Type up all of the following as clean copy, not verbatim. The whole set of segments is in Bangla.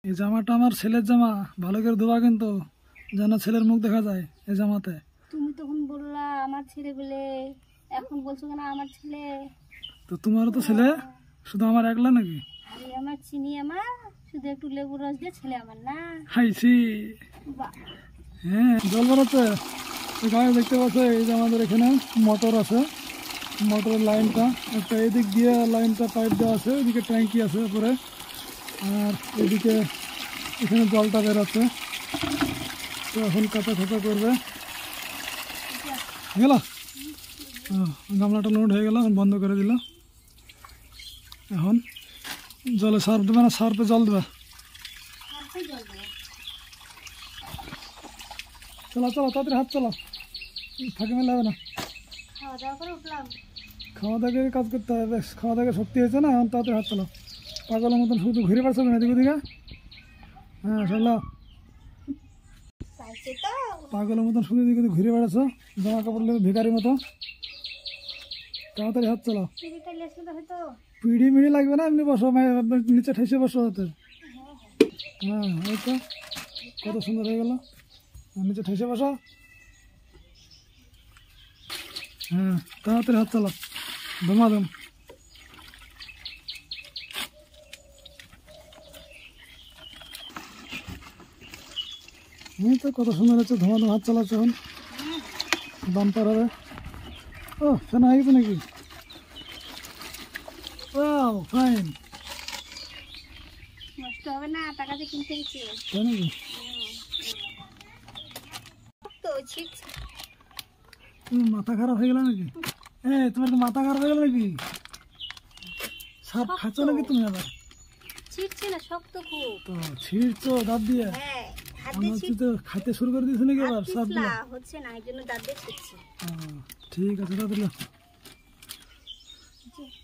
এই জামাটা আমার ছেলের জামা, ভালো করে ধোয়া কিন্তু, যেন ছেলের মুখ দেখা যায় এই জামাতে। তুমি তখন বললা আমার ছেলে বলে, এখন বলছো কেন আমার ছেলে? তো তোমারও তো ছেলে, শুধু আমার একলা নাকি? আরে আমার চিনি, আমার শুধু একটু লেবুর রস দিয়ে ছেলে আমার না। হাইছি। বাহ, হ্যাঁ, জল বেরোচ্ছে। গায়ে দেখতে পাচ্ছ এই যে আমাদের এখানে মোটর আছে, মোটরের লাইনটা একটা এদিক দিয়ে লাইনটা পাইপ দেওয়া আছে, এদিকে ট্যাঙ্কি আছে উপরে, আর এদিকে এখানে জলটা বেরোচ্ছে। তো এখন কাঁচা খাঁচা করবে। গেল গামলাটা লোড হয়ে গেল, বন্ধ করে দিল। এখন জলে সার্ফ দেবে না, সার্ফে জল দেবে। চলো চলো তাড়াতাড়ি হাত চলো, ফাঁকে মেলে হবে না। খাওয়া দাওয়া করে উঠলাম। খাওয়া দাওয়া করে কাজ করতে হবে, বেশ খাওয়া দাওয়া শক্তি হয়েছে না, এখন তাড়াতাড়ি হাত চলো। পাগলের মতন শুধু ঘুরে পারছো না এদিকে ওদিকে। হ্যাঁ চলো, পাগলের মতন শুধু এদিকে ওদিকে ঘুরে বেড়াচ্ছ, জামা কাপড় লেগে ভিখারির মতো। তাড়াতাড়ি হাত চলো। পিড়ি মিড়ি লাগবে না, এমনি বসো, নিচে ঠেসে বসো হাতে। হ্যাঁ এই তো কত সুন্দর হয়ে গেল, নিচে ঠেসে বসো। হ্যাঁ তাড়াতাড়ি হাত চলো, ধুমাধুম। এই তো কত সুন্দর হচ্ছে, ধুমাধুম হাত চালাচ্ছে। এখন বাম্পার হবে। ও ফেনা হয়ে গেছে নাকি? Wow fine. নষ্ট হবে না, টাকা দিয়ে কিনতে হচ্ছে। তাই নাকি? তো ঠিক মাথা খারাপ হয়ে গেল নাকি? তোমার তো মাথা খারাপ হয়ে গেল নাকি? সাপ খাচ্ছ নাকি তুমি আবার? ছিটছে না, শক্ত খুব। তো ছিঁড়ছো দাঁত দিয়ে? হ্যাঁ, হাত আমার দিয়ে হচ্ছে তো খাইতে শুরু করে দিয়েছে নাকি আবার সাপ দিয়ে? হচ্ছে না, এই জন্য দাঁত দিয়ে ছিটছে। ঠিক আছে তাড়াতাড়ি।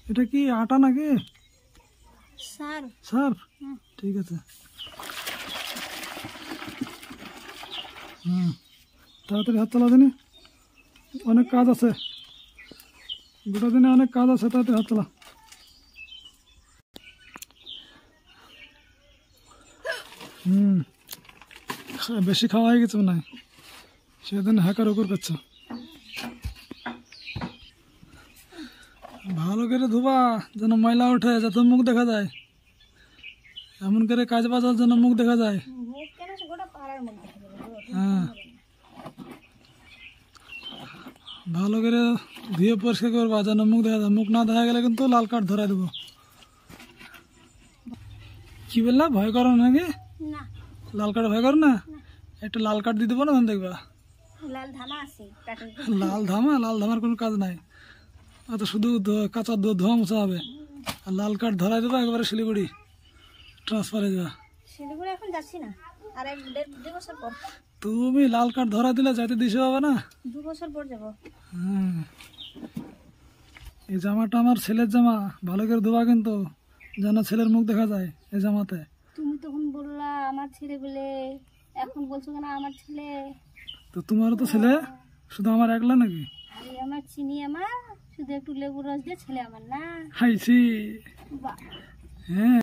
এটা কি আটা নাকি? Sir Surf? ঠিক আছে। তাড়াতাড়ি হাত চালা দিনি, অনেক কাজ আছে, গোটা দিনে অনেক কাজ আছে, তাড়াতাড়ি হাত চালা। বেশি খাওয়া হয়ে গেছে না, সেদিন হাঁকার ওপর করছো। ভালো করে ধোবা, যেন ময়লা ওঠে, যাতে মুখ দেখা যায়। এমন করে কাজ বাজার যেন মুখ দেখা যায়। হ্যাঁ ভালো করে ধুয়ে পরিষ্কার করবা, যেন মুখ দেখা যায়। মুখ না দেখা গেলে কিন্তু লাল কার্ড ধরাই দেবো। কি বললা, ভয় করো নাকি? না, লাল কার্ড ভয় করো না? একটা লাল কার্ড দিয়ে দেবো না, দেখবা। লাল ধামা আছে। লাল ধামার কোনো কাজ নাই, অত শুধু কাঁচা ধোয়া মোছা হবে। আর লাল কার্ড ধরাই দেবো, একবারে শিলিগুড়ি ট্রান্সফার হয়ে যাবে। শিলিগুড়ি এখন যাচ্ছি না, আর 1-2 বছর পর। তুমি লাল কার্ড ধরা দিলে যাইতে দিশে হবে না। 2 বছর পর যাবো। এই জামাটা আমার ছেলের জামা, ভালো করে ধোয়া কিন্তু, যেন ছেলের মুখ দেখা যায় এই জামাতে। তুমি তখন বললা আমার ছেলে বলে, এখন বলছো কেন আমার ছেলে? তো তোমারও তো ছেলে, শুধু আমার একলা নাকি? আরে আমার চিনি, আমার শুধু একটু লেবুর রস দিয়ে ছেলে আমার না। হাইছি। বাহ। হ্যাঁ।